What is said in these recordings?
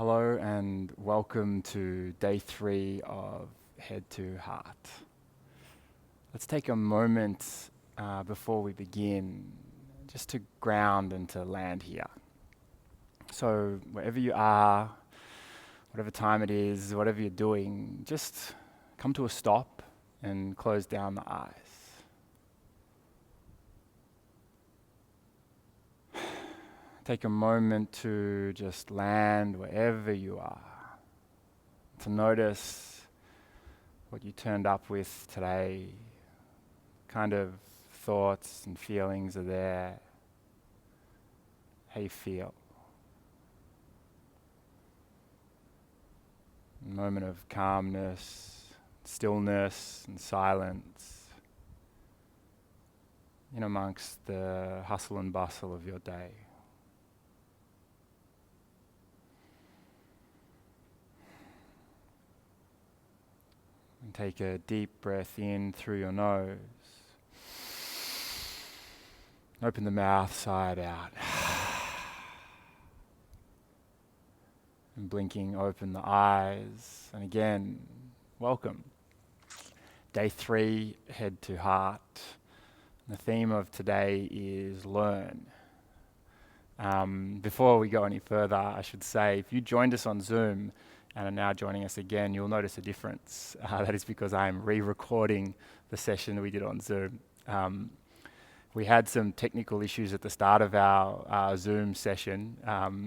Hello and welcome to day 3 of Head to Heart. Let's take a moment before we begin just to ground and to land here. So wherever you are, whatever time it is, whatever you're doing, just come to a stop and close down the eyes. Take a moment to just land wherever you are, to notice what you turned up with today, kind of thoughts and feelings are there, how you feel. A moment of calmness, stillness and silence in amongst the hustle and bustle of your day. And take a deep breath in through your nose. Open the mouth side out. And blinking, open the eyes. And again, welcome. Day 3, Head to Heart. The theme of today is learn. Before we go any further, I should say, if you joined us on Zoom and are now joining us again, you'll notice a difference. That is because I'm re-recording the session that we did on Zoom. We had some technical issues at the start of our Zoom session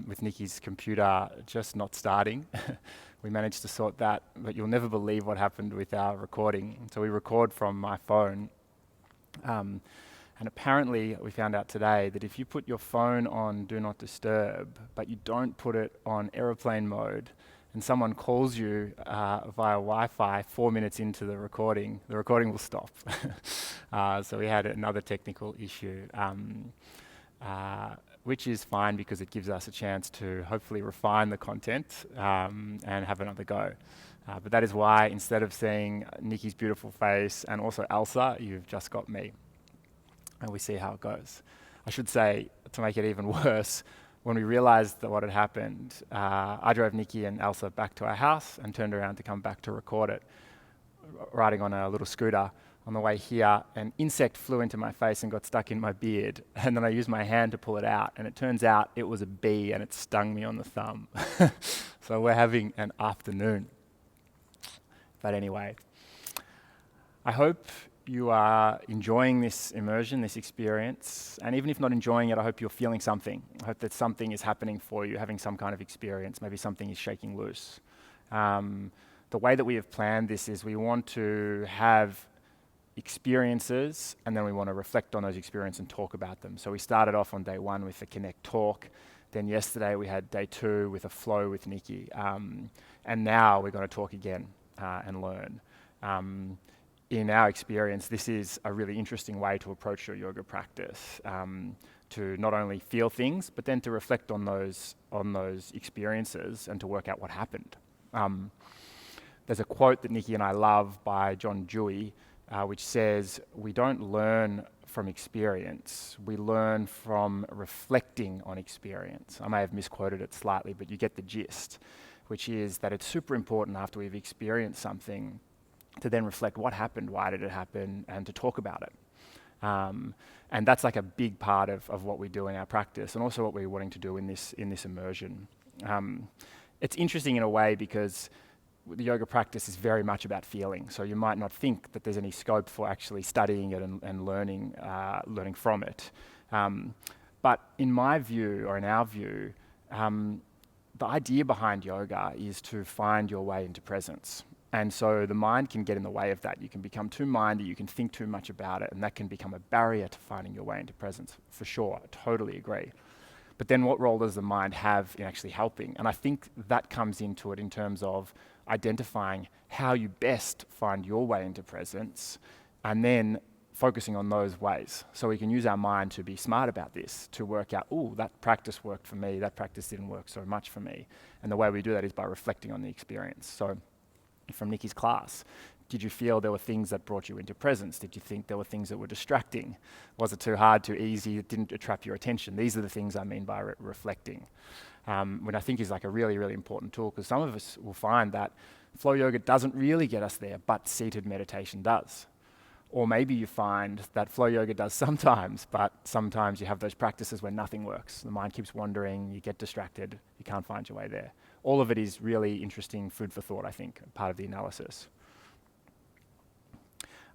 with Nikki's computer just not starting. We managed to sort that, but you'll never believe what happened with our recording. So we record from my phone. And apparently we found out today that if you put your phone on Do Not Disturb, but you don't put it on aeroplane mode, and someone calls you via Wi-Fi 4 minutes into the recording will stop. So we had another technical issue, which is fine because it gives us a chance to hopefully refine the content and have another go. But that is why instead of seeing Nikki's beautiful face and also Elsa, you've just got me. And we see how it goes. I should say, to make it even worse, when we realized that what had happened, I drove Nikki and Elsa back to our house and turned around to come back to record it, riding on a little scooter. On the way here, an insect flew into my face and got stuck in my beard. And then I used my hand to pull it out. And it turns out it was a bee and it stung me on the thumb. So we're having an afternoon. But anyway, I hope you are enjoying this immersion, this experience, and even if not enjoying it, I hope you're feeling something. I hope that something is happening for you, having some kind of experience, maybe something is shaking loose. The way that we have planned this is we want to have experiences and then we want to reflect on those experiences and talk about them. So we started off on day 1 with the Connect talk, then yesterday we had day 2 with a flow with Nikki, and now we're going to talk again and learn. In our experience, this is a really interesting way to approach your yoga practice, to not only feel things, but then to reflect on those experiences and to work out what happened. There's a quote that Nikki and I love by John Dewey, which says, "We don't learn from experience, we learn from reflecting on experience." I may have misquoted it slightly, but you get the gist, which is that it's super important after we've experienced something to then reflect what happened, why did it happen, and to talk about it. And that's like a big part of what we do in our practice and also what we're wanting to do in this immersion. It's interesting in a way because the yoga practice is very much about feeling, so you might not think that there's any scope for actually studying it and learning from it. But in my view, or in our view, the idea behind yoga is to find your way into presence. And so the mind can get in the way of that. You can become too mindy, you can think too much about it, and that can become a barrier to finding your way into presence, for sure. I totally agree. But then what role does the mind have in actually helping? And I think that comes into it in terms of identifying how you best find your way into presence and then focusing on those ways. So we can use our mind to be smart about this, to work out, oh, that practice worked for me, that practice didn't work so much for me. And the way we do that is by reflecting on the experience. So from Nikki's class, did you feel there were things that brought you into presence? Did you think there were things that were distracting? Was it too hard, too easy? It didn't attract your attention? These are the things I mean by reflecting. which I think is like a really, really important tool, because some of us will find that flow yoga doesn't really get us there, but seated meditation does. Or maybe you find that flow yoga does sometimes, but sometimes you have those practices where nothing works. The mind keeps wandering, you get distracted, you can't find your way there. All of it is really interesting food for thought, I think, part of the analysis.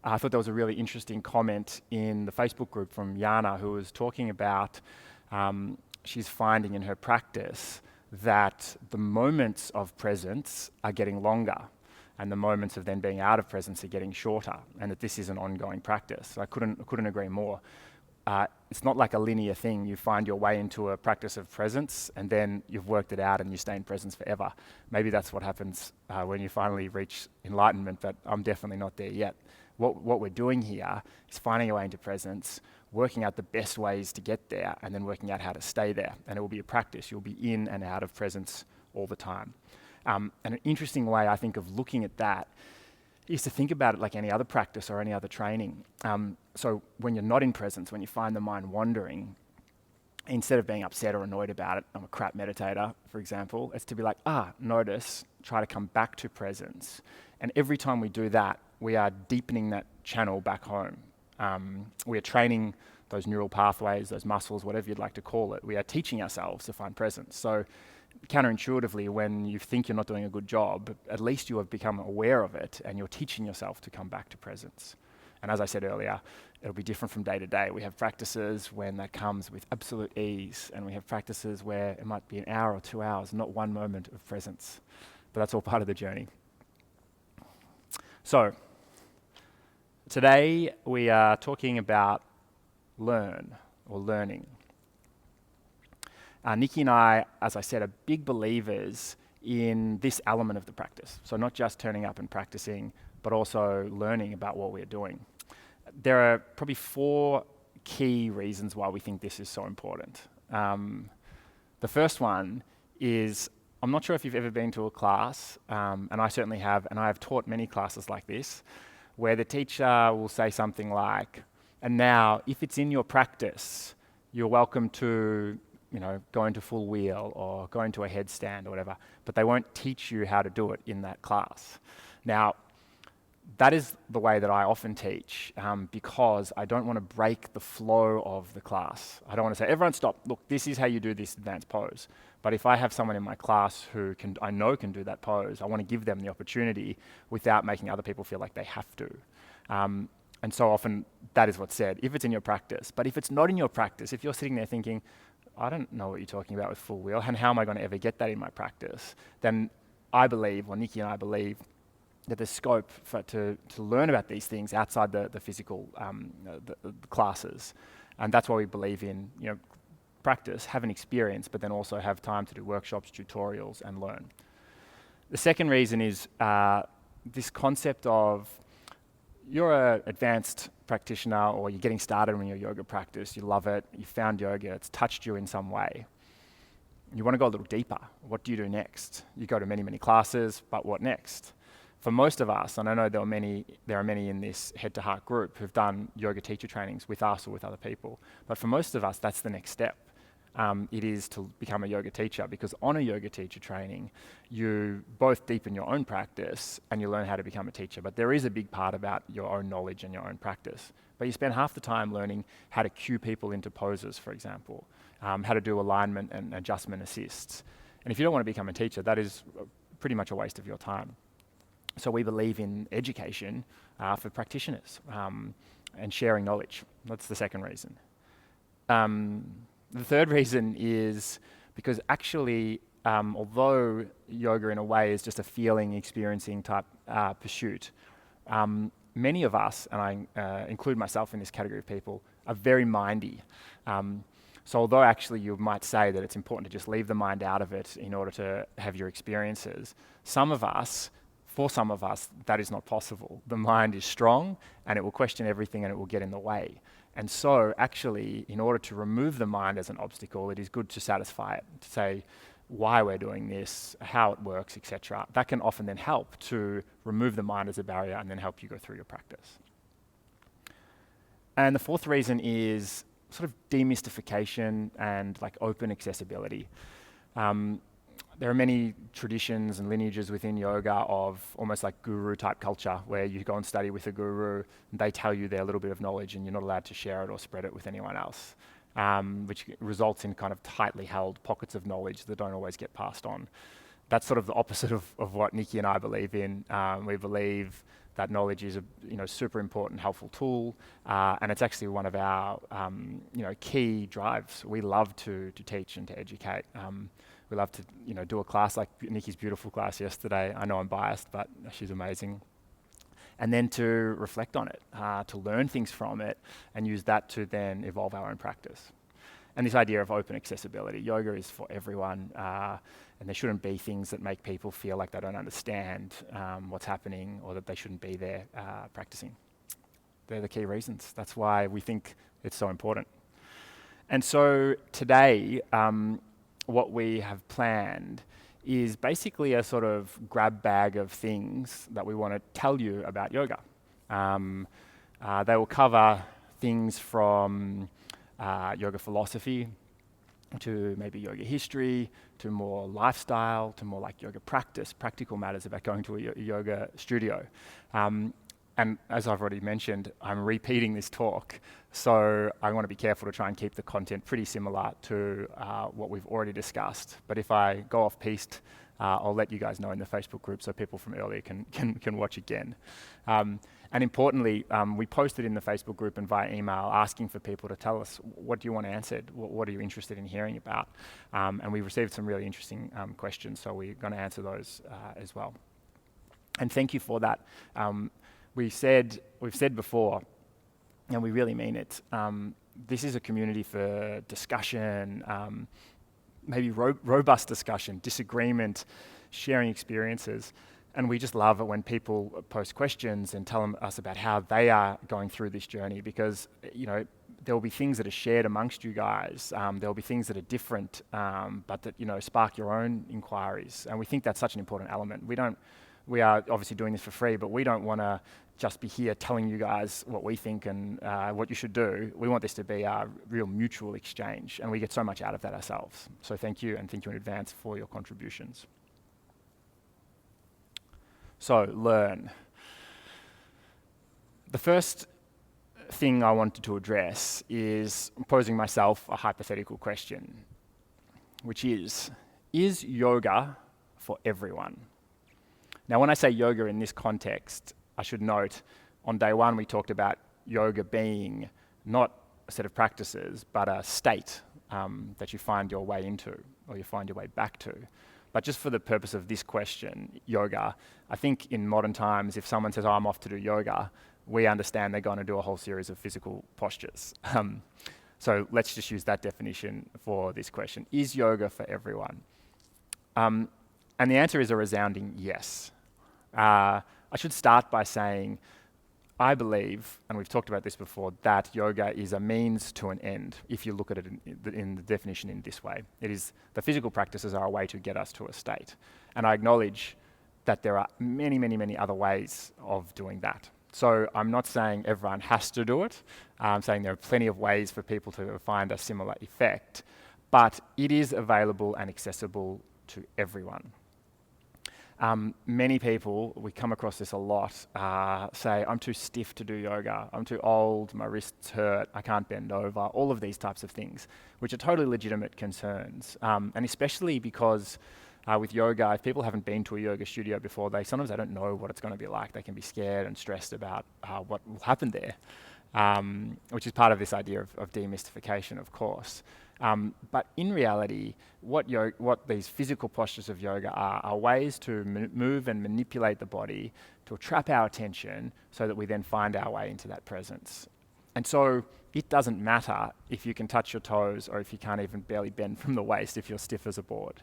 I thought there was a really interesting comment in the Facebook group from Yana, who was talking about she's finding in her practice that the moments of presence are getting longer, and the moments of then being out of presence are getting shorter, and that this is an ongoing practice. So I couldn't agree more. It's not like a linear thing. You find your way into a practice of presence, and then you've worked it out and you stay in presence forever. Maybe that's what happens when you finally reach enlightenment, but I'm definitely not there yet. What we're doing here is finding a way into presence, working out the best ways to get there, and then working out how to stay there. And it will be a practice. You'll be in and out of presence all the time. And an interesting way, I think, of looking at that is to think about it like any other practice or any other training. So when you're not in presence, when you find the mind wandering, instead of being upset or annoyed about it, I'm a crap meditator, for example, it's to be like, notice, try to come back to presence. And every time we do that, we are deepening that channel back home. We are training those neural pathways, those muscles, whatever you'd like to call it. We are teaching ourselves to find presence. So counterintuitively, when you think you're not doing a good job, at least you have become aware of it and you're teaching yourself to come back to presence. And as I said earlier, it'll be different from day to day. We have practices when that comes with absolute ease, and we have practices where it might be an hour or 2 hours, not one moment of presence. But that's all part of the journey. So, today we are talking about learning. Nikki and I, as I said, are big believers in this element of the practice. So not just turning up and practicing, but also learning about what we're doing. There are probably 4 key reasons why we think this is so important. The first one is, I'm not sure if you've ever been to a class, and I certainly have, and I have taught many classes like this, where the teacher will say something like, and now, if it's in your practice, you're welcome to go into full wheel or go into a headstand or whatever, but they won't teach you how to do it in that class. Now, that is the way that I often teach because I don't want to break the flow of the class. I don't want to say, everyone stop, look, this is how you do this advanced pose. But if I have someone in my class who I know can do that pose, I want to give them the opportunity without making other people feel like they have to. And so often that is what's said, if it's in your practice. But if it's not in your practice, if you're sitting there thinking, I don't know what you're talking about with full wheel, and how am I going to ever get that in my practice? Then I believe, or Nikki and I believe, that there's scope to learn about these things outside the physical the classes. And that's why we believe in practice, have an experience, but then also have time to do workshops, tutorials, and learn. The second reason is this concept of you're an advanced practitioner, or you're getting started in your yoga practice, you love it, you found yoga, it's touched you in some way. You want to go a little deeper. What do you do next? You go to many, many classes, but what next? For most of us, and I know there are many in this head-to-heart group who've done yoga teacher trainings with us or with other people, but for most of us, that's the next step. It is to become a yoga teacher, because on a yoga teacher training, you both deepen your own practice and you learn how to become a teacher. But there is a big part about your own knowledge and your own practice. But you spend half the time learning how to cue people into poses, for example, how to do alignment and adjustment assists. And if you don't want to become a teacher, that is pretty much a waste of your time. So we believe in education for practitioners and sharing knowledge. That's the second reason. The third reason is because actually, although yoga in a way is just a feeling, experiencing type pursuit, many of us, and I include myself in this category of people, are very mindy. So although actually you might say that it's important to just leave the mind out of it in order to have your experiences, for some of us, that is not possible. The mind is strong and it will question everything and it will get in the way. And so actually, in order to remove the mind as an obstacle, it is good to satisfy it, to say why we're doing this, how it works, etc. That can often then help to remove the mind as a barrier and then help you go through your practice. And the fourth reason is sort of demystification and like open accessibility. There are many traditions and lineages within yoga of almost like guru type culture, where you go and study with a guru, and they tell you their little bit of knowledge and you're not allowed to share it or spread it with anyone else, which results in kind of tightly held pockets of knowledge that don't always get passed on. That's sort of the opposite of what Nikki and I believe in. We believe that knowledge is a super important, helpful tool, and it's actually one of our key drives. We love to teach and to educate. We love to do a class like Nikki's beautiful class yesterday. I know I'm biased, but she's amazing. And then to reflect on it, to learn things from it, and use that to then evolve our own practice. And this idea of open accessibility. Yoga is for everyone, and there shouldn't be things that make people feel like they don't understand what's happening, or that they shouldn't be there practicing. They're the key reasons. That's why we think it's so important. And so today, what we have planned is basically a sort of grab bag of things that we want to tell you about yoga. They will cover things from yoga philosophy, to maybe yoga history, to more lifestyle, to more like yoga practice, practical matters about going to a yoga studio. And as I've already mentioned, I'm repeating this talk, so I want to be careful to try and keep the content pretty similar to what we've already discussed. But if I go off piste, I'll let you guys know in the Facebook group so people from earlier can watch again. And importantly, we posted in the Facebook group and via email asking for people to tell us, what do you want answered? What are you interested in hearing about? And we received some really interesting questions, so we're going to answer those as well. And thank you for that. We've said before, and we really mean it, this is a community for discussion, maybe robust discussion, disagreement, sharing experiences. And we just love it when people post questions and tell us about how they are going through this journey, because there will be things that are shared amongst you guys. There will be things that are different, but that spark your own inquiries. And we think that's such an important element. We are obviously doing this for free, but we don't want to just be here telling you guys what we think and what you should do. We want this to be a real mutual exchange, and we get so much out of that ourselves. So thank you, and thank you in advance for your contributions. So, learn. The first thing I wanted to address is posing myself a hypothetical question, which is yoga for everyone? Now, when I say yoga in this context, I should note, on day one we talked about yoga being not a set of practices, but a state that you find your way into, or you find your way back to. But just for the purpose of this question, yoga, I think in modern times, if someone says, I'm off to do yoga, we understand they're going to do a whole series of physical postures. So let's just use that definition for this question. Is yoga for everyone? And the answer is a resounding yes. I should start by saying, I believe, and we've talked about this before, that yoga is a means to an end, if you look at it in the definition in this way. It is, the physical practices are a way to get us to a state. And I acknowledge that there are many, many, many other ways of doing that. So I'm not saying everyone has to do it. I'm saying there are plenty of ways for people to find a similar effect, but it is available and accessible to everyone. Many people, we come across this a lot, say, I'm too stiff to do yoga, I'm too old, my wrists hurt, I can't bend over, all of these types of things, which are totally legitimate concerns. And especially because with yoga, if people haven't been to a yoga studio before, sometimes they don't know what it's going to be like. They can be scared and stressed about what will happen there, which is part of this idea of demystification, of course. But in reality, what these physical postures of yoga are ways to move and manipulate the body to trap our attention so that we then find our way into that presence. And so it doesn't matter if you can touch your toes or if you can't even barely bend from the waist if you're stiff as a board.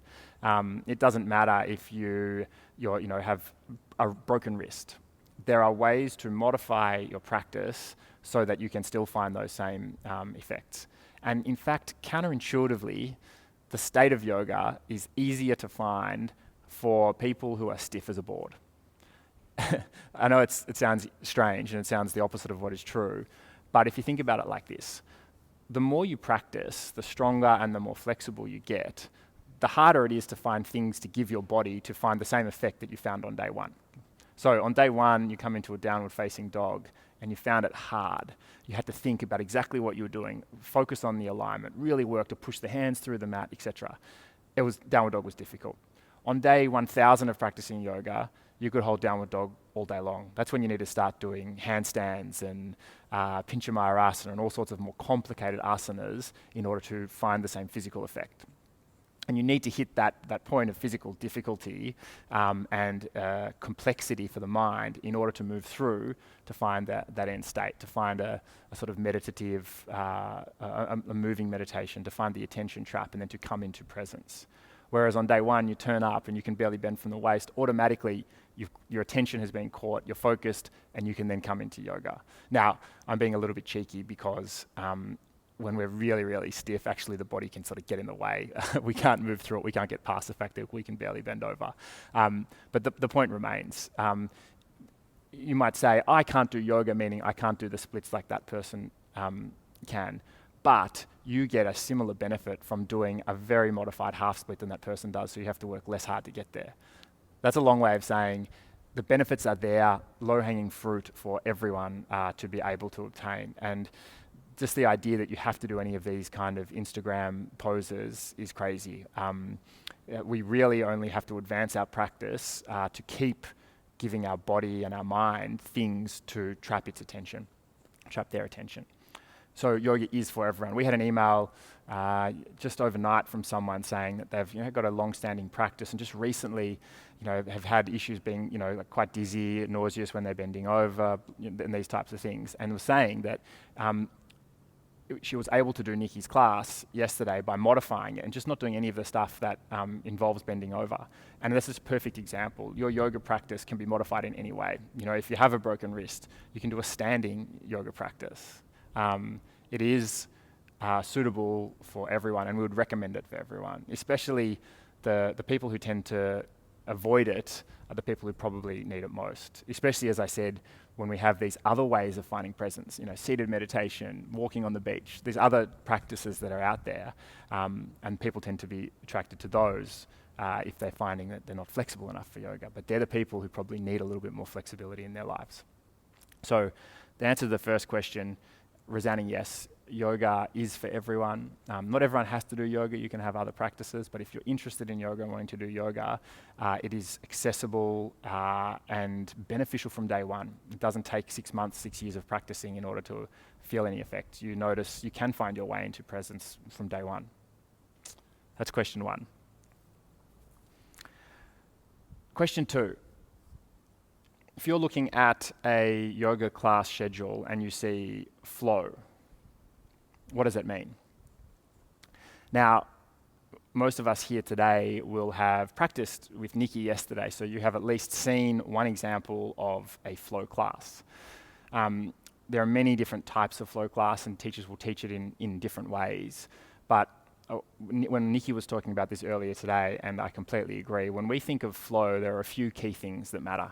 It doesn't matter if you have a broken wrist. There are ways to modify your practice so that you can still find those same effects. And in fact, counterintuitively, the state of yoga is easier to find for people who are stiff as a board. I know it sounds strange and it sounds the opposite of what is true, but if you think about it like this, the more you practice, the stronger and the more flexible you get, the harder it is to find things to give your body to find the same effect that you found on day one. So on day one, you come into a downward facing dog and you found it hard. You had to think about exactly what you were doing, focus on the alignment, really work to push the hands through the mat, etc. Downward dog was difficult. On day 1000 of practicing yoga, you could hold downward dog all day long. That's when you need to start doing handstands and Pinchamayurasana and all sorts of more complicated asanas in order to find the same physical effect. And you need to hit that point of physical difficulty and complexity for the mind in order to move through to find that end state, to find a sort of meditative, a moving meditation, to find the attention trap and then to come into presence. Whereas on day one, you turn up and you can barely bend from the waist, automatically your attention has been caught, you're focused, and you can then come into yoga. Now, I'm being a little bit cheeky because when we're really, really stiff, actually the body can sort of get in the way. We can't move through it. We can't get past the fact that we can barely bend over. But the point remains. You might say, I can't do yoga, meaning I can't do the splits like that person can. But you get a similar benefit from doing a very modified half split than that person does, so you have to work less hard to get there. That's a long way of saying the benefits are there, low-hanging fruit for everyone to be able to obtain. And just the idea that you have to do any of these kind of Instagram poses is crazy. We really only have to advance our practice to keep giving our body and our mind things to trap their attention. So yoga is for everyone. We had an email just overnight from someone saying that they've got a long-standing practice and just recently have had issues being like quite dizzy, nauseous when they're bending over, and these types of things, and was saying that she was able to do Nikki's class yesterday by modifying it and just not doing any of the stuff that involves bending over. And this is a perfect example. Your yoga practice can be modified in any way. If you have a broken wrist, you can do a standing yoga practice. It is suitable for everyone, and we would recommend it for everyone, especially the people who tend to avoid it are the people who probably need it most, especially, as I said, when we have these other ways of finding presence, seated meditation, walking on the beach, these other practices that are out there, and people tend to be attracted to those if they're finding that they're not flexible enough for yoga, but they're the people who probably need a little bit more flexibility in their lives. So the answer to the first question, resounding yes, yoga is for everyone. Not everyone has to do yoga. You can have other practices, but if you're interested in yoga and wanting to do yoga, it is accessible and beneficial from day one. It doesn't take 6 months, 6 years of practicing in order to feel any effect. You notice you can find your way into presence from day one. That's question one. Question two. If you're looking at a yoga class schedule and you see flow, what does it mean? Now, most of us here today will have practiced with Nikki yesterday, so you have at least seen one example of a flow class. There are many different types of flow class, and teachers will teach it in different ways. But when Nikki was talking about this earlier today, and I completely agree, when we think of flow, there are a few key things that matter.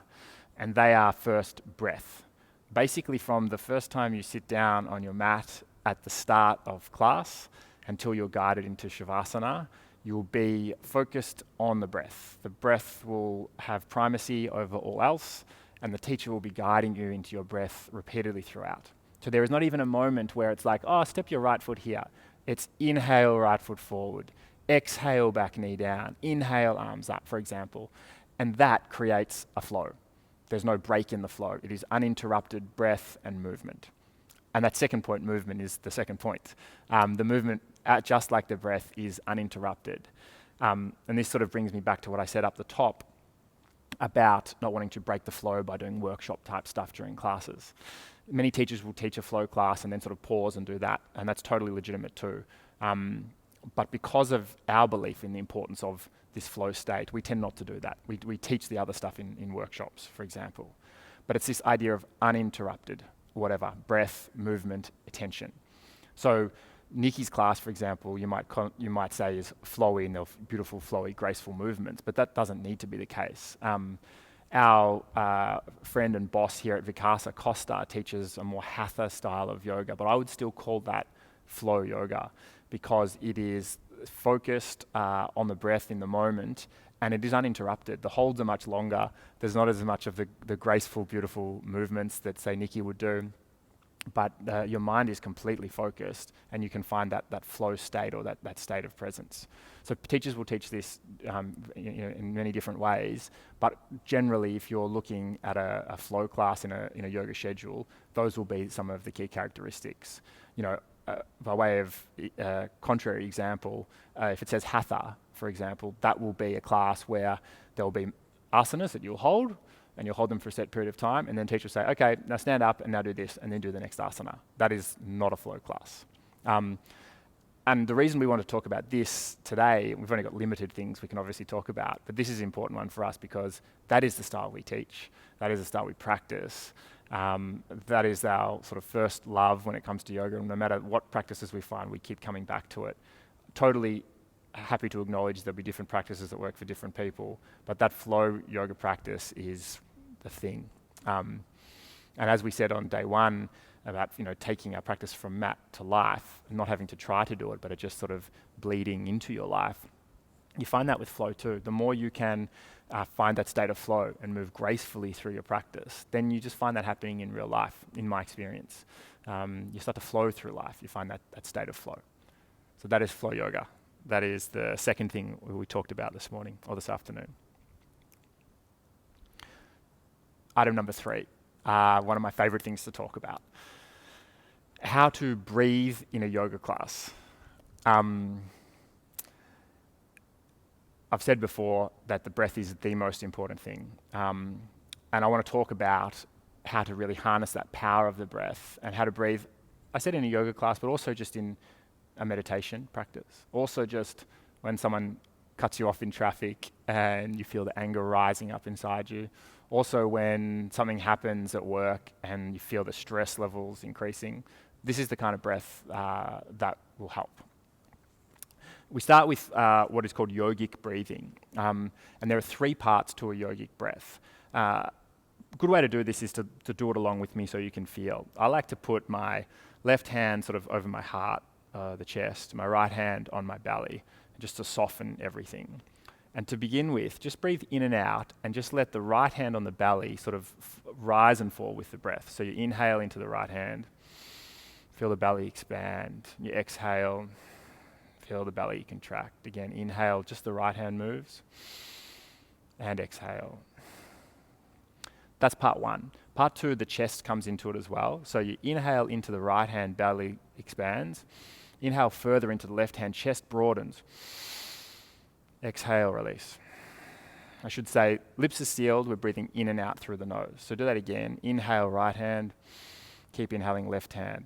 And they are first, breath. Basically, from the first time you sit down on your mat at the start of class until you're guided into Shavasana, you'll be focused on the breath. The breath will have primacy over all else, and the teacher will be guiding you into your breath repeatedly throughout. So there is not even a moment where it's like, oh, step your right foot here. It's inhale, right foot forward. Exhale, back knee down. Inhale, arms up, for example. And that creates a flow. There's no break in the flow. It is uninterrupted breath and movement. And that second point, movement, is the second point. The movement, just like the breath, is uninterrupted. And this sort of brings me back to what I said up the top about not wanting to break the flow by doing workshop type stuff during classes. Many teachers will teach a flow class and then sort of pause and do that, and that's totally legitimate too. But because of our belief in the importance of this flow state, we tend not to do that. We teach the other stuff in workshops, for example. But it's this idea of uninterrupted, whatever, breath, movement, attention. So Nikki's class, for example, you might say is flowy, and they're beautiful, flowy, graceful movements, but that doesn't need to be the case. Our friend and boss here at Vikasa, Costa, teaches a more hatha style of yoga, but I would still call that flow yoga because it is focused on the breath in the moment, and it is uninterrupted. The holds are much longer. There's not as much of the graceful, beautiful movements that, say, Nikki would do, but your mind is completely focused, and you can find that flow state, or that state of presence. So teachers will teach this in many different ways, but generally, if you're looking at a flow class in a yoga schedule, those will be some of the key characteristics. By way of contrary example, if it says hatha, for example, that will be a class where there will be asanas that you'll hold, and you'll hold them for a set period of time, and then teacher will say, okay, now stand up and now do this, and then do the next asana. That is not a flow class. And the reason we want to talk about this today, we've only got limited things we can obviously talk about, but this is an important one for us because that is the style we teach. That is the style we practice. That is our sort of first love when it comes to yoga, and no matter what practices we find, we keep coming back to it. Totally happy to acknowledge there'll be different practices that work for different people, but that flow yoga practice is the thing. And as we said on day one about taking our practice from mat to life, and not having to try to do it, but it just sort of bleeding into your life, you find that with flow too. The more you can find that state of flow and move gracefully through your practice, then you just find that happening in real life, in my experience. You start to flow through life, you find that state of flow. So that is flow yoga. That is the second thing we talked about this morning or this afternoon. Item number 3, one of my favorite things to talk about. How to breathe in a yoga class. I've said before that the breath is the most important thing. And I want to talk about how to really harness that power of the breath and how to breathe. I said in a yoga class, but also just in a meditation practice. Also just when someone cuts you off in traffic and you feel the anger rising up inside you. Also when something happens at work and you feel the stress levels increasing. This is the kind of breath that will help. We start with what is called yogic breathing. And there are 3 parts to a yogic breath. A good way to do this is to do it along with me so you can feel. I like to put my left hand sort of over my heart, the chest, my right hand on my belly, just to soften everything. And to begin with, just breathe in and out and just let the right hand on the belly sort of rise and fall with the breath. So you inhale into the right hand, feel the belly expand. You exhale, feel the belly contract. Again, inhale, just the right hand moves, and exhale. That's part 1. Part 2, the chest comes into it as well. So you inhale into the right hand, belly expands. Inhale further into the left hand, chest broadens. Exhale, release. I should say, lips are sealed, we're breathing in and out through the nose. So do that again. Inhale, right hand. Keep inhaling, left hand.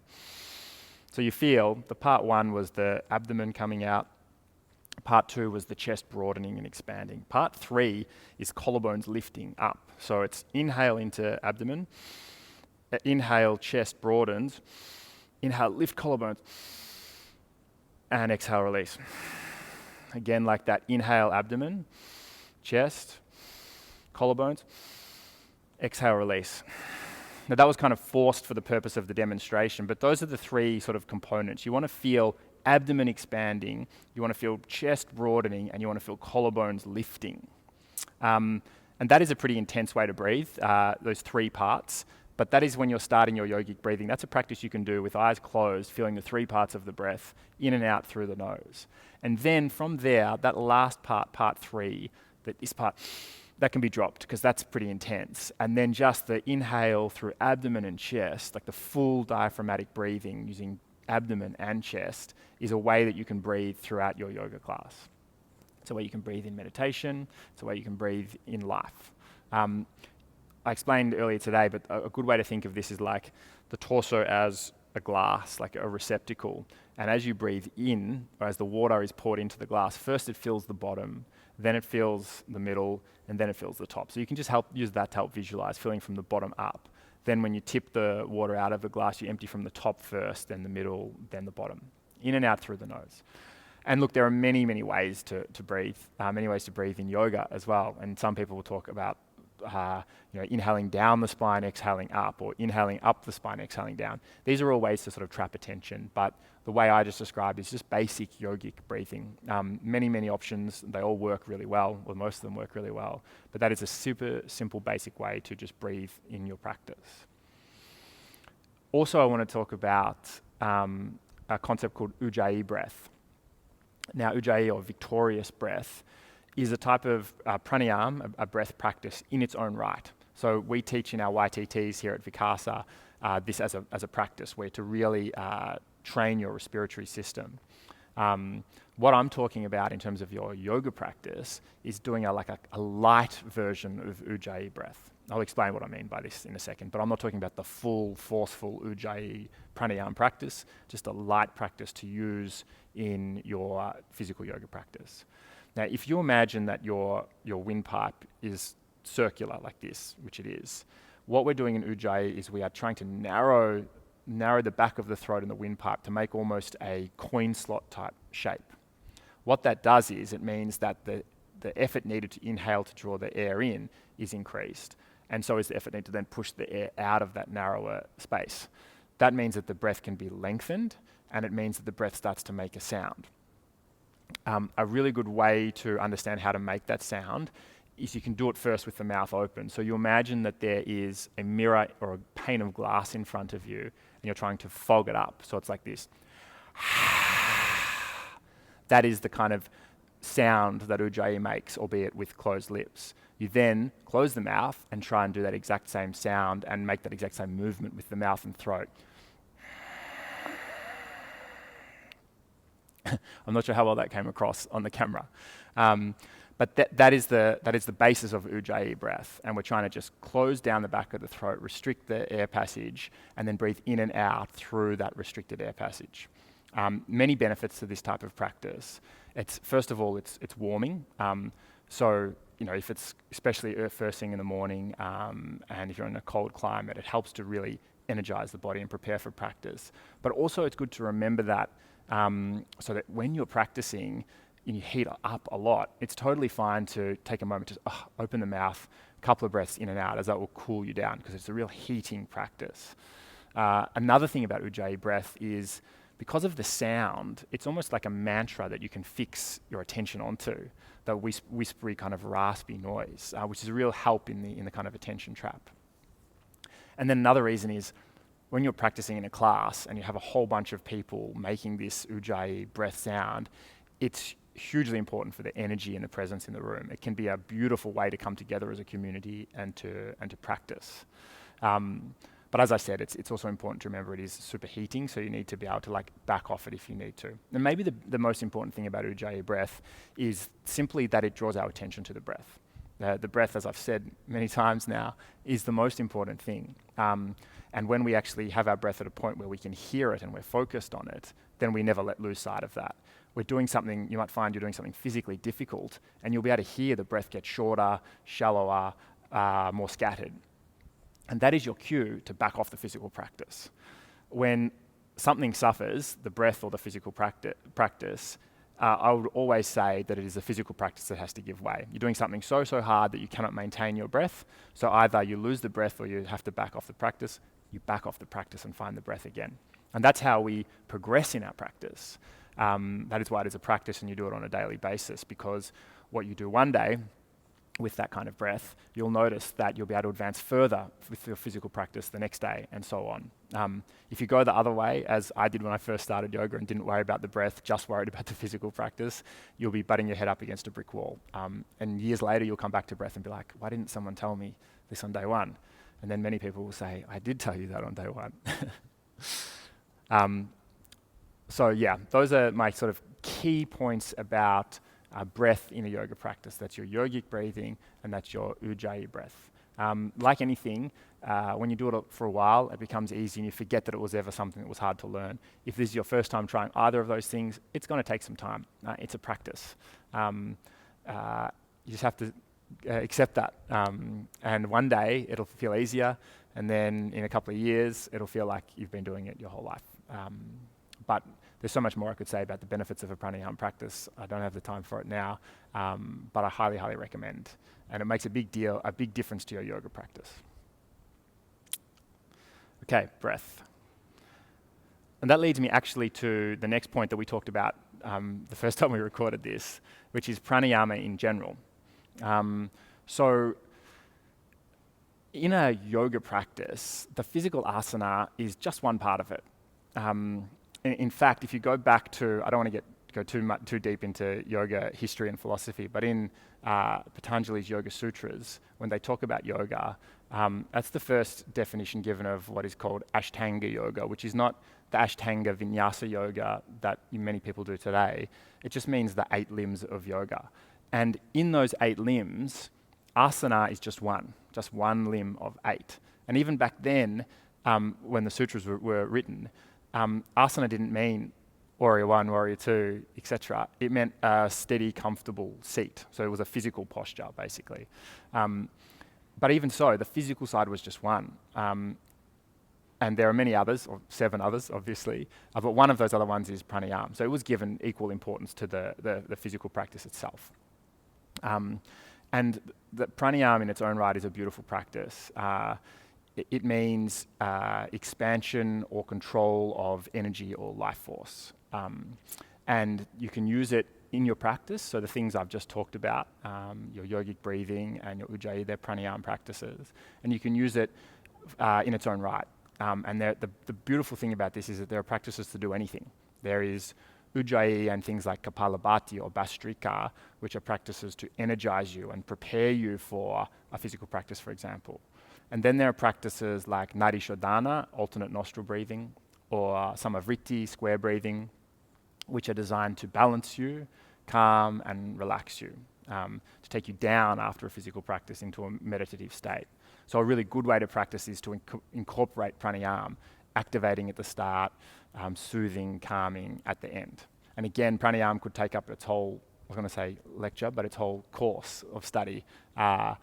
So you feel the part 1 was the abdomen coming out. Part 2 was the chest broadening and expanding. Part 3 is collarbones lifting up. So it's inhale into abdomen. Inhale, chest broadens. Inhale, lift collarbones. And exhale, release. Again, like that, inhale, abdomen, chest, collarbones. Exhale, release. Now that was kind of forced for the purpose of the demonstration, but those are the 3 sort of components. You want to feel abdomen expanding, you want to feel chest broadening, and you want to feel collarbones lifting. And that is a pretty intense way to breathe, those 3 parts. But that is when you're starting your yogic breathing. That's a practice you can do with eyes closed, feeling the 3 parts of the breath in and out through the nose. And then from there, that last part, part 3, this part, that can be dropped because that's pretty intense. And then just the inhale through abdomen and chest, like the full diaphragmatic breathing using abdomen and chest, is a way that you can breathe throughout your yoga class. It's a way you can breathe in meditation. It's a way you can breathe in life. I explained earlier today, but a good way to think of this is like the torso as a glass, like a receptacle. And as you breathe in, or as the water is poured into the glass, first it fills the bottom, then it fills the middle, and then it fills the top. So you can just use that to help visualize, filling from the bottom up. Then when you tip the water out of the glass, you empty from the top first, then the middle, then the bottom. In and out through the nose. And look, there are many, many ways to breathe, many ways to breathe in yoga as well. And some people will talk about inhaling down the spine, exhaling up, or inhaling up the spine, exhaling down. These are all ways to sort of trap attention, but the way I just described is just basic yogic breathing. Many options, they all work really well, or most of them work really well, but that is a super simple, basic way to just breathe in your practice. Also, I want to talk about a concept called Ujjayi breath. Now, Ujjayi, or victorious breath, is a type of pranayama, a breath practice in its own right. So we teach in our YTTs here at Vikasa this as a practice where to really train your respiratory system. What I'm talking about in terms of your yoga practice is doing a light version of Ujjayi breath. I'll explain what I mean by this in a second, but I'm not talking about the full, forceful Ujjayi pranayama practice, just a light practice to use in your physical yoga practice. Now, if you imagine that your windpipe is circular like this, which it is, what we're doing in Ujjayi is we are trying to narrow the back of the throat and the windpipe to make almost a coin slot type shape. What that does is it means that the effort needed to inhale to draw the air in is increased, and so is the effort needed to then push the air out of that narrower space. That means that the breath can be lengthened, and it means that the breath starts to make a sound. A really good way to understand how to make that sound is you can do it first with the mouth open. So you imagine that there is a mirror or a pane of glass in front of you, and you're trying to fog it up. So it's like this. That is the kind of sound that Ujjayi makes, albeit with closed lips. You then close the mouth and try and do that exact same sound and make that exact same movement with the mouth and throat. I'm not sure how well that came across on the camera. But that is the basis of Ujjayi breath, and we're trying to just close down the back of the throat, restrict the air passage, and then breathe in and out through that restricted air passage. Many benefits to this type of practice. First of all, it's warming. So if it's especially first thing in the morning, and if you're in a cold climate, it helps to really energize the body and prepare for practice. But also, it's good to remember that so that when you're practicing, and you heat up a lot, it's totally fine to take a moment to open the mouth, a couple of breaths in and out, as that will cool you down, because it's a real heating practice. Another thing about Ujjayi breath is because of the sound, it's almost like a mantra that you can fix your attention onto, that whispery kind of raspy noise, which is a real help in the kind of attention trap. And then another reason is when you're practicing in a class and you have a whole bunch of people making this Ujjayi breath sound, it's hugely important for the energy and the presence in the room. It can be a beautiful way to come together as a community and to practice. But as I said, it's also important to remember it is superheating, so you need to be able to back off it if you need to. And maybe the most important thing about Ujjayi breath is simply that it draws our attention to the breath. The breath, as I've said many times now, is the most important thing. And when we actually have our breath at a point where we can hear it and we're focused on it, then we never lose sight of that. We're doing something, you might find you're doing something physically difficult, and you'll be able to hear the breath get shorter, shallower, more scattered. And that is your cue to back off the physical practice. When something suffers, the breath or the physical practice, I would always say that it is the physical practice that has to give way. You're doing something so hard that you cannot maintain your breath, so either you lose the breath or you have to back off the practice. You back off the practice and find the breath again. And that's how we progress in our practice. That is why it is a practice and you do it on a daily basis, because what you do one day with that kind of breath, you'll notice that you'll be able to advance further with your physical practice the next day and so on. If you go the other way, as I did when I first started yoga and didn't worry about the breath, just worried about the physical practice, you'll be butting your head up against a brick wall. And years later, you'll come back to breath and be like, why didn't someone tell me this on day one? And then many people will say, I did tell you that on day one. So yeah, those are my sort of key points about breath in a yoga practice. That's your yogic breathing, and that's your Ujjayi breath. Like anything, when you do it for a while, it becomes easy and you forget that it was ever something that was hard to learn. If this is your first time trying either of those things, it's going to take some time. It's a practice. You just have to accept that. And one day it'll feel easier, and then in a couple of years, it'll feel like you've been doing it your whole life. But There's so much more I could say about the benefits of a pranayama practice. I don't have the time for it now, but I highly, highly recommend. And it makes a big difference to your yoga practice. Okay, breath. And that leads me actually to the next point that we talked about the first time we recorded this, which is pranayama in general. So in a yoga practice, the physical asana is just one part of it. In fact, if you go back to, I don't want to go too deep into yoga history and philosophy, but in Patanjali's Yoga Sutras, when they talk about yoga, that's the first definition given of what is called Ashtanga yoga, which is not the Ashtanga Vinyasa yoga that many people do today. It just means the 8 limbs of yoga. And in those 8 limbs, asana is just one limb of 8. And even back then, when the sutras were written, asana didn't mean warrior 1, warrior 2, etc. It meant a steady, comfortable seat. So it was a physical posture, basically. But even so, the physical side was just one. And there are many others, or 7 others, obviously, but one of those other ones is pranayama. So it was given equal importance to the physical practice itself. And the pranayama in its own right is a beautiful practice. It means expansion or control of energy or life force. And you can use it in your practice, so the things I've just talked about, your yogic breathing and your Ujjayi, they're pranayama practices. And you can use it in its own right. And the beautiful thing about this is that there are practices to do anything. There is Ujjayi and things like Kapalabhati or Bhastrika, which are practices to energize you and prepare you for a physical practice, for example. And then there are practices like Nadi Shodhana, alternate nostril breathing, or Samavriti, square breathing, which are designed to balance you, calm and relax you, to take you down after a physical practice into a meditative state. So a really good way to practice is to incorporate pranayama, activating at the start, soothing, calming at the end. And again, pranayama could take up its whole, I was going to say lecture, but its whole course of study. But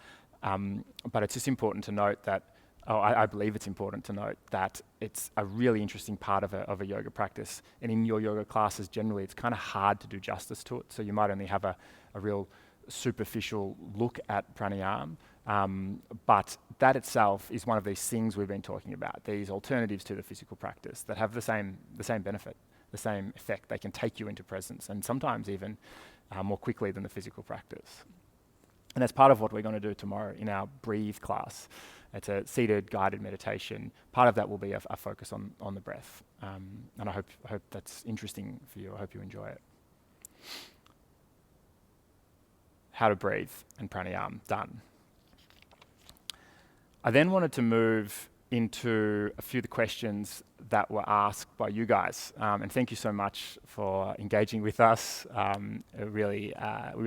it's just important to note that, I believe it's important to note that it's a really interesting part of a yoga practice. And in your yoga classes, generally, it's kind of hard to do justice to it. So you might only have a real superficial look at pranayama. But that itself is one of these things we've been talking about, these alternatives to the physical practice that have the same benefit, the same effect. They can take you into presence, and sometimes even more quickly than the physical practice. And that's part of what we're going to do tomorrow in our Breathe class. It's a seated guided meditation. Part of that will be a focus on the breath. And I hope that's interesting for you. I hope you enjoy it. How to breathe and pranayama, done. I then wanted to move into a few of the questions that were asked by you guys. And thank you so much for engaging with us. We really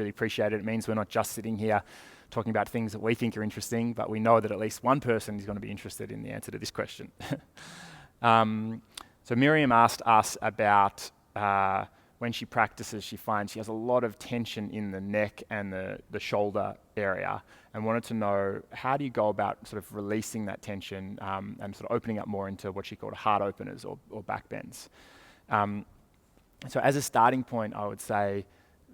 appreciate it. It means we're not just sitting here talking about things that we think are interesting, but we know that at least one person is going to be interested in the answer to this question. So Miriam asked us about when she practices, she finds she has a lot of tension in the neck and the shoulder area, and wanted to know, how do you go about sort of releasing that tension and sort of opening up more into what she called heart openers or back bends. So as a starting point, I would say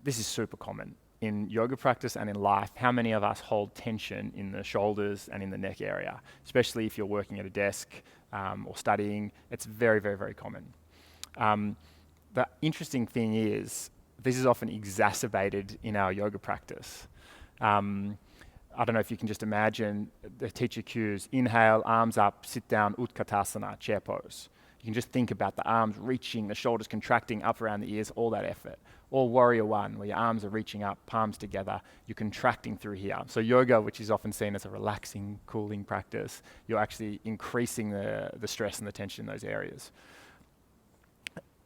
this is super common in yoga practice and in life. How many of us hold tension in the shoulders and in the neck area, especially if you're working at a desk or studying? It's very, very, very common. The interesting thing is, this is often exacerbated in our yoga practice. I don't know if you can just imagine the teacher cues: inhale, arms up, sit down, Utkatasana, chair pose. You can just think about the arms reaching, the shoulders contracting up around the ears, all that effort. Or warrior 1, where your arms are reaching up, palms together, you're contracting through here. So yoga, which is often seen as a relaxing, cooling practice, you're actually increasing the stress and the tension in those areas.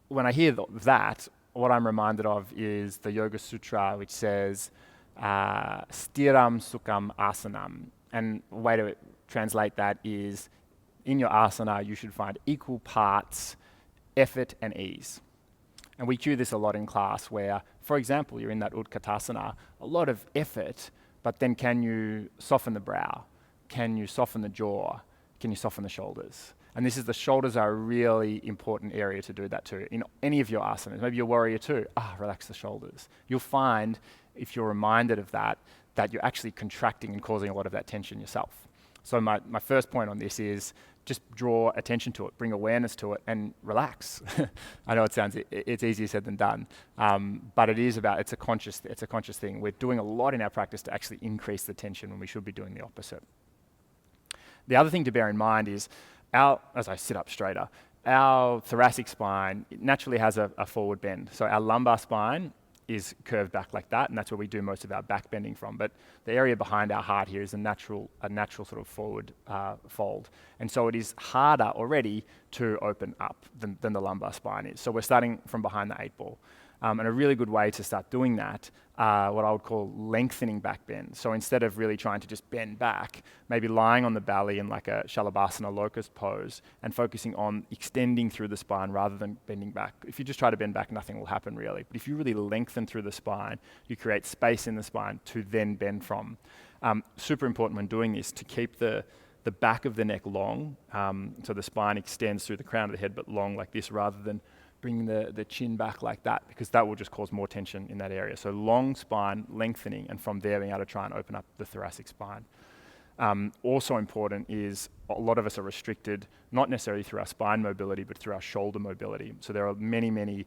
When I hear that, what I'm reminded of is the Yoga Sutra, which says, stiram sukham asanam. And a way to translate that is, in your asana, you should find equal parts effort and ease. And we cue this a lot in class where, for example, you're in that Utkatasana, a lot of effort, but then can you soften the brow? Can you soften the jaw? Can you soften the shoulders? And this is the shoulders are a really important area to do that too. In any of your asanas, maybe you're warrior two, relax the shoulders. You'll find, if you're reminded of that, that you're actually contracting and causing a lot of that tension yourself. So my first point on this is just draw attention to it, bring awareness to it, and relax. I know it's easier said than done, but it's a conscious thing. We're doing a lot in our practice to actually increase the tension when we should be doing the opposite. The other thing to bear in mind is, as I sit up straighter, our thoracic spine naturally has a forward bend. So our lumbar spine is curved back like that, and that's where we do most of our back bending from. But the area behind our heart here is a natural sort of forward fold. And so it is harder already to open up than the lumbar spine is. So we're starting from behind the 8 ball. And a really good way to start doing that, what I would call lengthening back bend. So instead of really trying to just bend back, maybe lying on the belly in like a Shalabhasana locust pose and focusing on extending through the spine rather than bending back. If you just try to bend back, nothing will happen really. But if you really lengthen through the spine, you create space in the spine to then bend from. Super important when doing this to keep the back of the neck long, so the spine extends through the crown of the head but long like this rather than bringing the chin back like that, because that will just cause more tension in that area. So long spine, lengthening, and from there being able to try and open up the thoracic spine. Also important is a lot of us are restricted, not necessarily through our spine mobility, but through our shoulder mobility. So there are many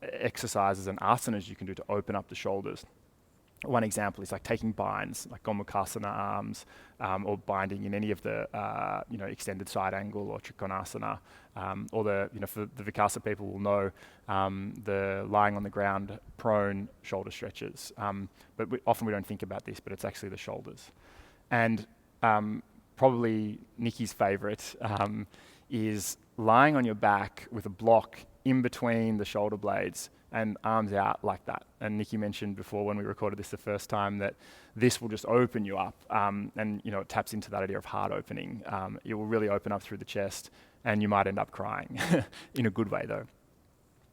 exercises and asanas you can do to open up the shoulders. One example is like taking binds, like Gomukhasana arms, or binding in any of the extended side angle or Trikonasana, or for the Vikasa people will know the lying on the ground prone shoulder stretches. But often we don't think about this, but it's actually the shoulders. And probably Nikki's favorite is lying on your back with a block in between the shoulder blades and arms out like that. And Nikki mentioned before when we recorded this the first time that this will just open you up, and it taps into that idea of heart opening. It will really open up through the chest, and you might end up crying in a good way though.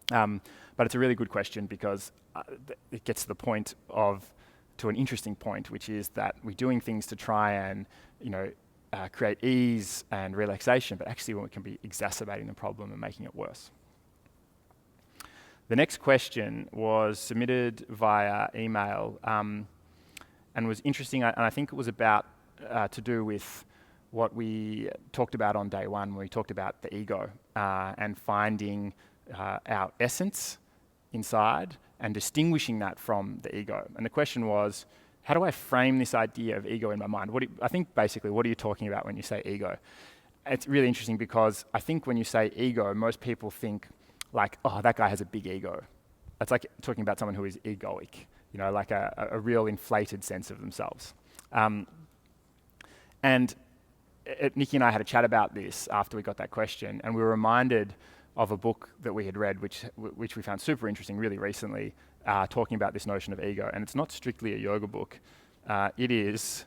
But it's a really good question because it gets to the point to an interesting point, which is that we're doing things to try and create ease and relaxation, but actually we can be exacerbating the problem and making it worse. The next question was submitted via email and was interesting, and I think it was about to do with what we talked about on day one, when we talked about the ego and finding our essence inside and distinguishing that from the ego. And the question was, how do I frame this idea of ego in my mind? I think basically, what are you talking about when you say ego? It's really interesting because I think when you say ego, most people think like, oh, that guy has a big ego. That's like talking about someone who is egoic, like a real inflated sense of themselves. And Nikki and I had a chat about this after we got that question, and we were reminded of a book that we had read, which we found super interesting really recently, talking about this notion of ego. And it's not strictly a yoga book. It is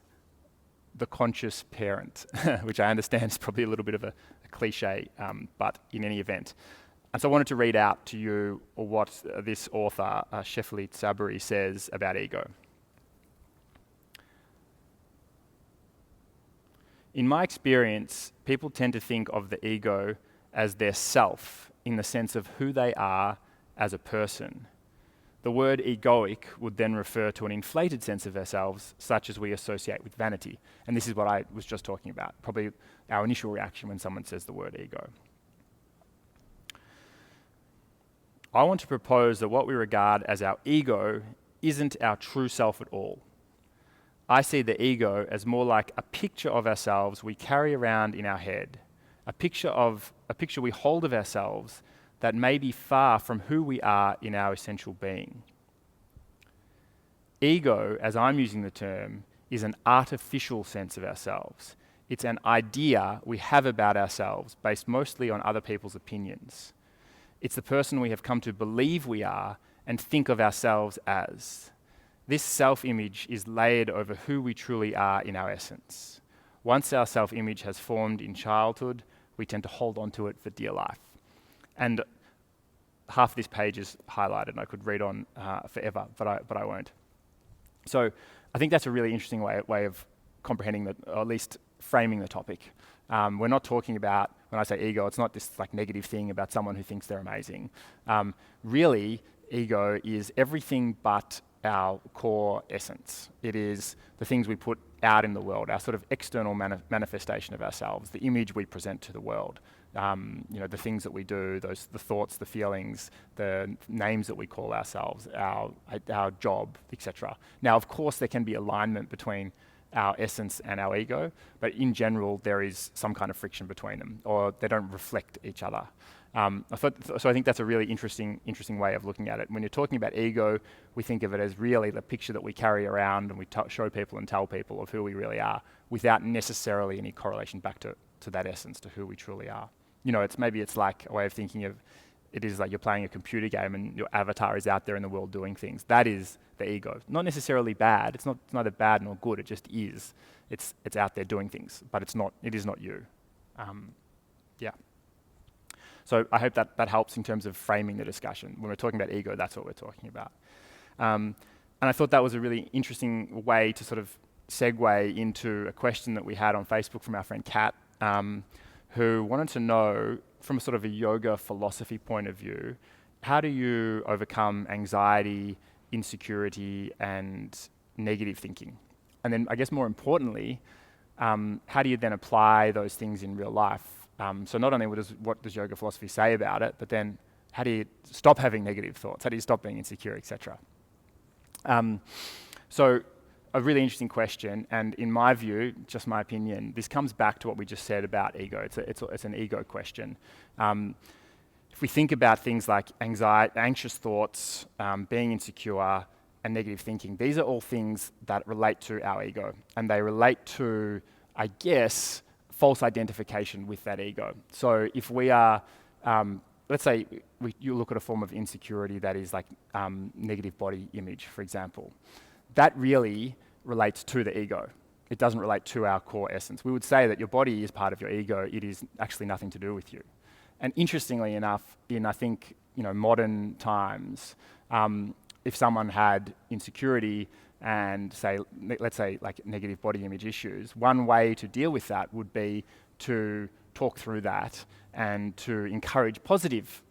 The Conscious Parent, which I understand is probably a little bit of a cliche, but in any event. And so I wanted to read out to you what this author, Shefali Tsabary, says about ego. In my experience, people tend to think of the ego as their self in the sense of who they are as a person. The word egoic would then refer to an inflated sense of ourselves, such as we associate with vanity. And this is what I was just talking about, probably our initial reaction when someone says the word ego. I want to propose that what we regard as our ego isn't our true self at all. I see the ego as more like a picture of ourselves we carry around in our head, a picture we hold of ourselves that may be far from who we are in our essential being. Ego, as I'm using the term, is an artificial sense of ourselves. It's an idea we have about ourselves based mostly on other people's opinions. It's the person we have come to believe we are and think of ourselves as. This self-image is layered over who we truly are in our essence. Once our self-image has formed in childhood, we tend to hold on to it for dear life. And half of this page is highlighted, and I could read on forever, but I won't. So I think that's a really interesting way of comprehending that, or at least framing the topic. We're not talking about, when I say ego, it's not this like negative thing about someone who thinks they're amazing. Really, ego is everything but our core essence. It is the things we put out in the world, our sort of external manifestation of ourselves, the image we present to the world. The things that we do, the thoughts, the feelings, the names that we call ourselves, our job, etc. Now, of course, there can be alignment between our essence and our ego, but in general, there is some kind of friction between them, or they don't reflect each other. So I think that's a really interesting way of looking at it. When you're talking about ego, we think of it as really the picture that we carry around and we show people and tell people of who we really are, without necessarily any correlation back to that essence, to who we truly are. It's like a way of thinking of it is like you're playing a computer game and your avatar is out there in the world doing things. That is the ego. Not necessarily bad. It's neither bad nor good. It just is. It's out there doing things, but it is not you. Yeah. So I hope that helps in terms of framing the discussion. When we're talking about ego, that's what we're talking about. And I thought that was a really interesting way to sort of segue into a question that we had on Facebook from our friend Kat, who wanted to know, from a sort of a yoga philosophy point of view, how do you overcome anxiety, insecurity, and negative thinking? And then I guess more importantly, how do you then apply those things in real life? So not only what does yoga philosophy say about it, but then how do you stop having negative thoughts? How do you stop being insecure, etc.? So a really interesting question, and in my view, just my opinion, this comes back to what we just said about ego. It's an ego question. If we think about things like anxiety, anxious thoughts, being insecure, and negative thinking, these are all things that relate to our ego, and they relate to, I guess, false identification with that ego. So if we are, let's say you look at a form of insecurity that is like negative body image, for example, that really relates to the ego. It doesn't relate to our core essence. We would say that your body is part of your ego. It is actually nothing to do with you. And interestingly enough, in I think modern times, if someone had insecurity and let's say like negative body image issues, one way to deal with that would be to talk through that and to encourage positive,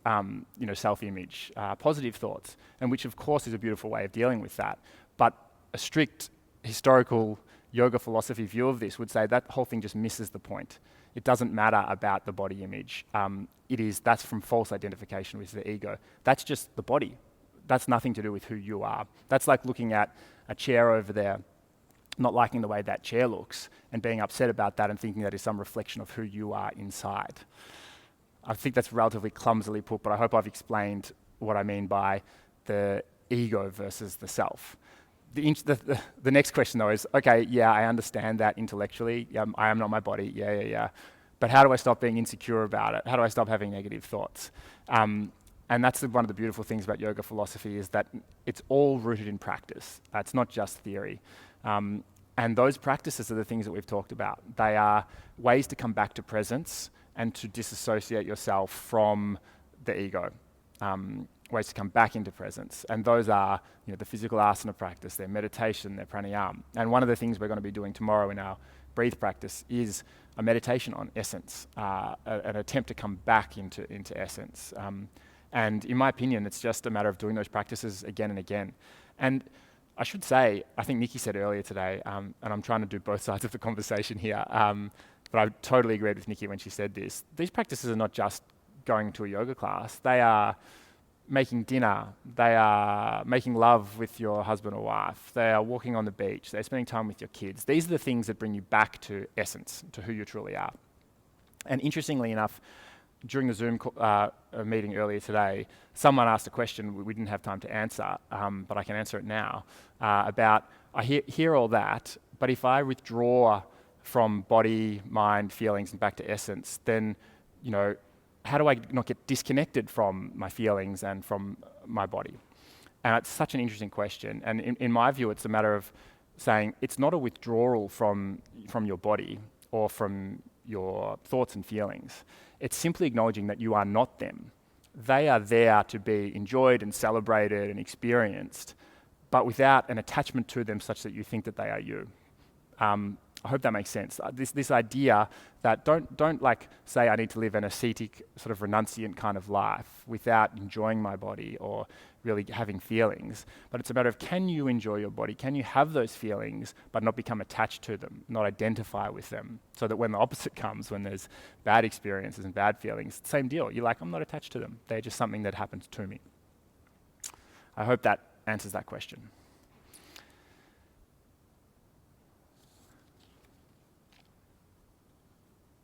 self-image, positive thoughts, and which of course is a beautiful way of dealing with that. But a strict historical yoga philosophy view of this would say that whole thing just misses the point. It doesn't matter about the body image. That's from false identification with the ego. That's just the body. That's nothing to do with who you are. That's like looking at a chair over there, not liking the way that chair looks, and being upset about that and thinking that is some reflection of who you are inside. I think that's relatively clumsily put, but I hope I've explained what I mean by the ego versus the self. The next question though is, okay, yeah, I understand that intellectually. I am not my body, yeah. But how do I stop being insecure about it? How do I stop having negative thoughts? And that's one of the beautiful things about yoga philosophy, is that it's all rooted in practice. It's not just theory. And those practices are the things that we've talked about. They are ways to come back to presence and to disassociate yourself from the ego. Ways to come back into presence. And those are the physical asana practice, their meditation, their pranayama. And one of the things we're going to be doing tomorrow in our breathe practice is a meditation on essence, an attempt to come back into essence. And in my opinion, it's just a matter of doing those practices again and again. And I should say, I think Nikki said earlier today, and I'm trying to do both sides of the conversation here, but I totally agreed with Nikki when she said this. These practices are not just going to a yoga class. They are making dinner. They are making love with your husband or wife. They are walking on the beach. They're spending time with your kids. These are the things that bring you back to essence, to who you truly are. And interestingly enough, during the Zoom meeting earlier today, someone asked a question we didn't have time to answer, but I can answer it now, about, I hear all that, but if I withdraw from body, mind, feelings and back to essence, then, how do I not get disconnected from my feelings and from my body? And it's such an interesting question. And in my view, it's a matter of saying it's not a withdrawal from your body or from your thoughts and feelings. It's simply acknowledging that you are not them. They are there to be enjoyed and celebrated and experienced, but without an attachment to them such that you think that they are you. I hope that makes sense. This idea that don't like say I need to live an ascetic sort of renunciant kind of life without enjoying my body or really having feelings. But it's a matter of, can you enjoy your body? Can you have those feelings but not become attached to them, not identify with them? So that when the opposite comes, when there's bad experiences and bad feelings, same deal. You're like, I'm not attached to them. They're just something that happens to me. I hope that answers that question.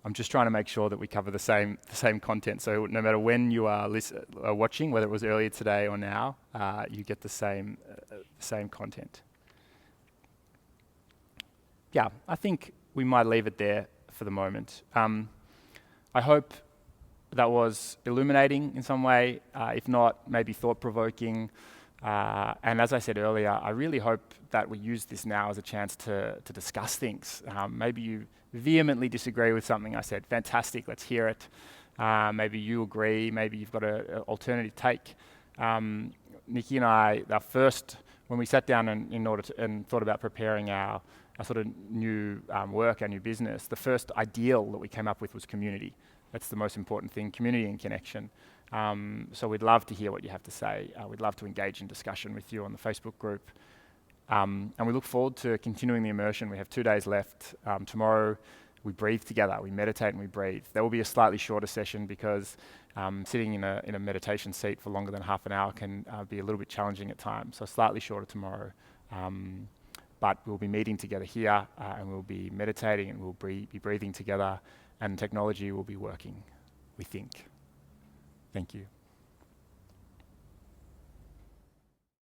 I'm just trying to make sure that we cover the same content. So no matter when you are watching, whether it was earlier today or now, you get the same content. Yeah, I think we might leave it there for the moment. I hope that was illuminating in some way. If not, maybe thought-provoking. And as I said earlier, I really hope that we use this now as a chance to discuss things. Maybe you vehemently disagree with something I said. Fantastic, let's hear it. Maybe you agree, maybe you've got an alternative take. Nikki and I, when we sat down and thought about preparing our sort of new work, our new business, the first ideal that we came up with was community. That's the most important thing, community and connection. So we'd love to hear what you have to say. We'd love to engage in discussion with you on the Facebook group. And we look forward to continuing the immersion. We have 2 days left. Tomorrow we breathe together, we meditate and we breathe. There will be a slightly shorter session because sitting in a meditation seat for longer than half an hour can be a little bit challenging at times. So slightly shorter tomorrow. But we'll be meeting together here and we'll be meditating and we'll be breathing together, and technology will be working, we think. Thank you.